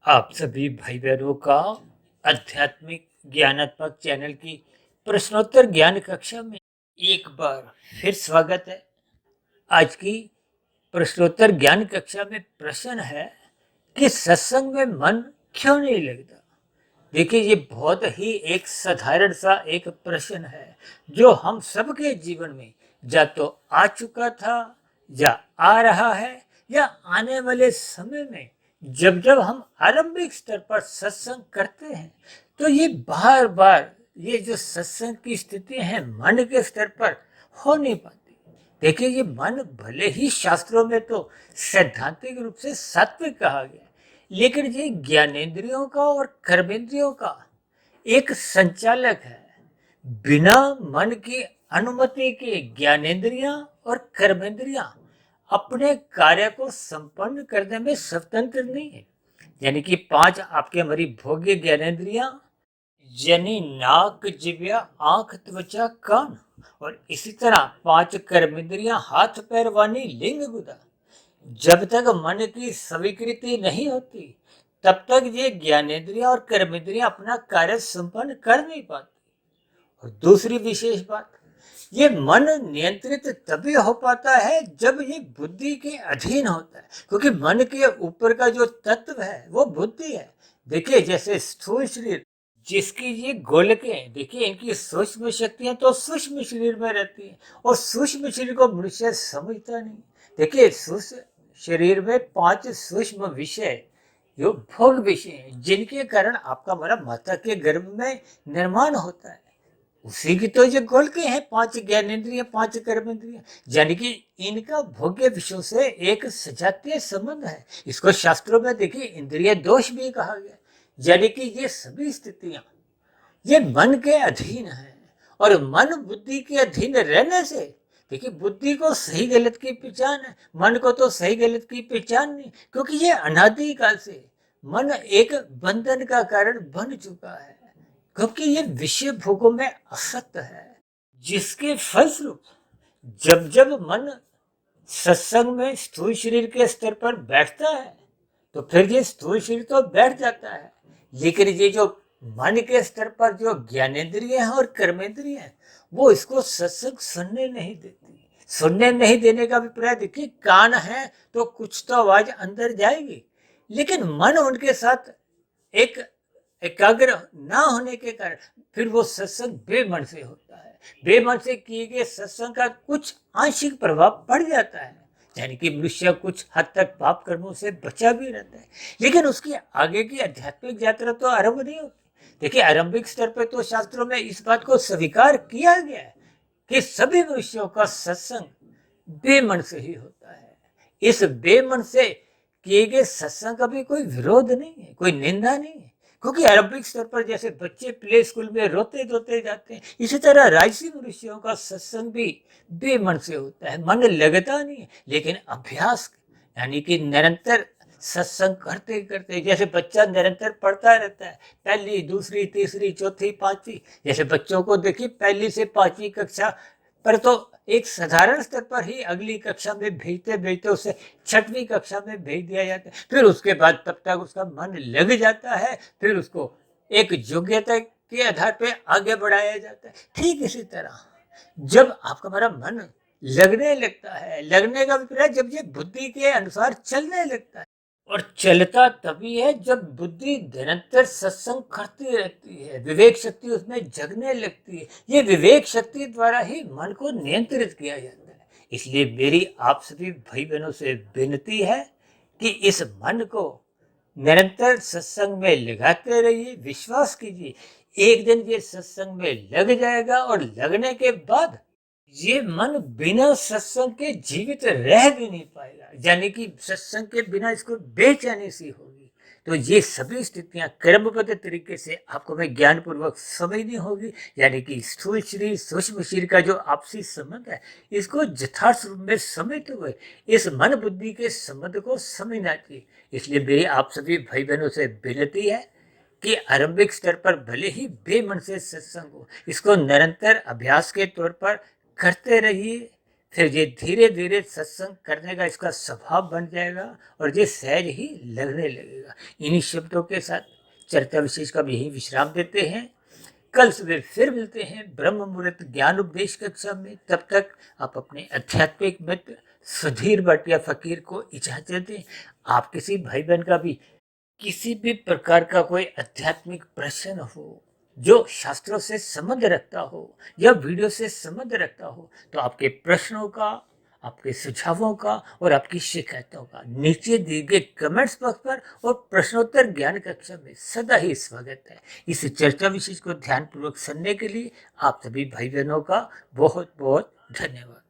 आप सभी भाई बहनों का आध्यात्मिक ज्ञानात्मक चैनल की प्रश्नोत्तर ज्ञान कक्षा में एक बार फिर स्वागत है। आज की प्रश्नोत्तर ज्ञान कक्षा में प्रश्न है कि सत्संग में मन क्यों नहीं लगता। देखिए, ये बहुत ही एक साधारण सा एक प्रश्न है जो हम सबके जीवन में या तो आ चुका था या आ रहा है या आने वाले समय में जब जब हम आरंभिक स्तर पर सत्संग करते हैं तो ये बार बार ये जो सत्संग की स्थिति है मन के स्तर पर हो नहीं पाती। देखिए, ये मन भले ही शास्त्रों में तो सैद्धांतिक रूप से सात्विक कहा गया है, लेकिन ये ज्ञानेंद्रियों का और कर्मेंद्रियों का एक संचालक है। बिना मन की अनुमति के ज्ञानेंद्रियां और कर्मेंद्रियां अपने कार्य को संपन्न करने में स्वतंत्र नहीं है। यानी कि पांच आपके हमारी भोग्य ज्ञानेंद्रियां यानी नाक, जिह्वा, आंख, त्वचा, कान और इसी तरह पांच कर्मेंद्रियां हाथ, पैर, वाणी, लिंग, गुदा, जब तक मन की स्वीकृति नहीं होती तब तक ये ज्ञानेंद्रियां और कर्मेंद्रियां अपना कार्य संपन्न कर नहीं पाती। और दूसरी विशेष बात, ये मन नियंत्रित तभी हो पाता है जब ये बुद्धि के अधीन होता है, क्योंकि मन के ऊपर का जो तत्व है वो बुद्धि है। देखिए, जैसे स्थूल शरीर जिसकी ये गोलकें, देखिए इनकी सूक्ष्म शक्तियां तो सूक्ष्म शरीर में रहती हैं और सूक्ष्म शरीर को मनुष्य समझता नहीं। देखिए, सूक्ष्म शरीर में पांच सूक्ष्म विषय जो भोग विषय हैं जिनके कारण आपका हमारा माता के गर्भ में निर्माण होता है, उसी की तो जो गोलकें हैं, पांच ज्ञानेंद्रिय, पांच कर्मेंद्रिय, यानी कि इनका भोग्य विषयों से एक सजातीय संबंध है। इसको शास्त्रों में देखिए इंद्रिय दोष भी कहा गया। यानी कि ये सभी स्थितियां ये मन के अधीन है और मन बुद्धि के अधीन रहने से, देखिए बुद्धि को सही गलत की पहचान है, मन को तो सही गलत की पहचान नहीं, क्योंकि ये अनादि काल से मन एक बंधन का कारण बन चुका है, क्योंकि ये विषय भोगों में आसक्त है, जिसके फलस्वरूप जब जब मन सत्संग में स्थूल शरीर के स्तर पर बैठता है तो फिर ये स्थूल शरीर तो बैठ जाता है, लेकिन ये जो मन के स्तर पर जो ज्ञानेंद्रिय है और कर्मेंद्रिय है वो इसको सत्संग सुनने नहीं देती। सुनने नहीं देने का अभिप्राय, देखिए कान है तो कुछ तो आवाज अंदर जाएगी, लेकिन मन उनके साथ एक एकाग्र ना होने के कारण फिर वो सत्संग बेमन से होता है। बेमन से किए गए सत्संग का कुछ आंशिक प्रभाव पड़ जाता है, यानी कि मनुष्य कुछ हद तक पाप कर्मों से बचा भी रहता है, लेकिन उसकी आगे की आध्यात्मिक यात्रा तो आरंभ नहीं होती। देखिए, आरंभिक स्तर पर तो शास्त्रों में इस बात को स्वीकार किया गया है कि सभी मनुष्यों का सत्संग बेमन से ही होता है। इस बेमन से किए गए सत्संग का भी कोई विरोध नहीं है, कोई निंदा नहीं है, क्योंकि आरंभिक स्तर पर जैसे बच्चे प्ले स्कूल में रोते धोते जाते हैं, इसी तरह राजसी मनुष्यों का सत्संग भी बेमन से होता है। मन लगता नहीं है, लेकिन अभ्यास यानी कि निरंतर सत्संग करते करते, जैसे बच्चा निरंतर पढ़ता रहता है, पहली, दूसरी, तीसरी, चौथी, पांचवी, जैसे बच्चों को देखिए पहली से पांचवी कक्षा पर तो एक साधारण स्तर पर ही अगली कक्षा में भेजते भेजते उसे छठवीं कक्षा में भेज दिया जाता है, फिर उसके बाद तब तक उसका मन लग जाता है, फिर उसको एक योग्यता के आधार पे आगे बढ़ाया जाता है। ठीक इसी तरह जब आपका हमारा मन लगने लगता है, लगने का अभिप्राय जब ये बुद्धि के अनुसार चलने लगता है, और चलता तभी है जब बुद्धि निरंतर सत्संग करती रहती है, विवेक शक्ति उसमें जगने लगती है। ये विवेक शक्ति द्वारा ही मन को नियंत्रित किया जाता है। इसलिए मेरी आप सभी भाई बहनों से विनती है कि इस मन को निरंतर सत्संग में लगाते रहिए, विश्वास कीजिए एक दिन ये सत्संग में लग जाएगा और लगने के बाद ये मन बिना सत्संग के जीवित रह भी नहीं पाएगा, यानी कि सत्संग के बिना इसको बेचैनी सी होगी। तो ये सभी स्थितियां क्रमबद्ध तरीके से आपको मैं ज्ञान पूर्वक समझनी होगी, यानी कि स्थूल शरीर सूक्ष्म शरीर का जो आपसी संबंध है इसको यथार्थ रूप में समझते हुए इस मन बुद्धि के संबंध को समझना चाहिए। इसलिए मेरी आप सभी भाई बहनों से विनती है कि आरंभिक स्तर पर भले ही बेमन से सत्संग हो, इसको निरंतर अभ्यास के तौर पर करते रहिए, फिर ये धीरे धीरे सत्संग करने का इसका स्वभाव बन जाएगा और ये सहज ही लगने लगेगा। इन्हीं शब्दों के साथ चर्चा विशेष का भी यही विश्राम देते हैं। कल सुबह फिर मिलते हैं ब्रह्म मुहूर्त ज्ञान उपदेश कक्षा में। तब तक आप अपने आध्यात्मिक मित्र सुधीर भाटिया फकीर को इजाजत दें। आप किसी भाई बहन का भी किसी भी प्रकार का कोई आध्यात्मिक प्रश्न हो जो शास्त्रों से संबंध रखता हो या वीडियो से संबंध रखता हो, तो आपके प्रश्नों का, आपके सुझावों का और आपकी शिकायतों का नीचे दिए गए कमेंट्स बॉक्स पर और प्रश्नोत्तर ज्ञान कक्षा में सदा ही स्वागत है। इस चर्चा विशेष को ध्यानपूर्वक सुनने के लिए आप सभी भाई बहनों का बहुत बहुत धन्यवाद।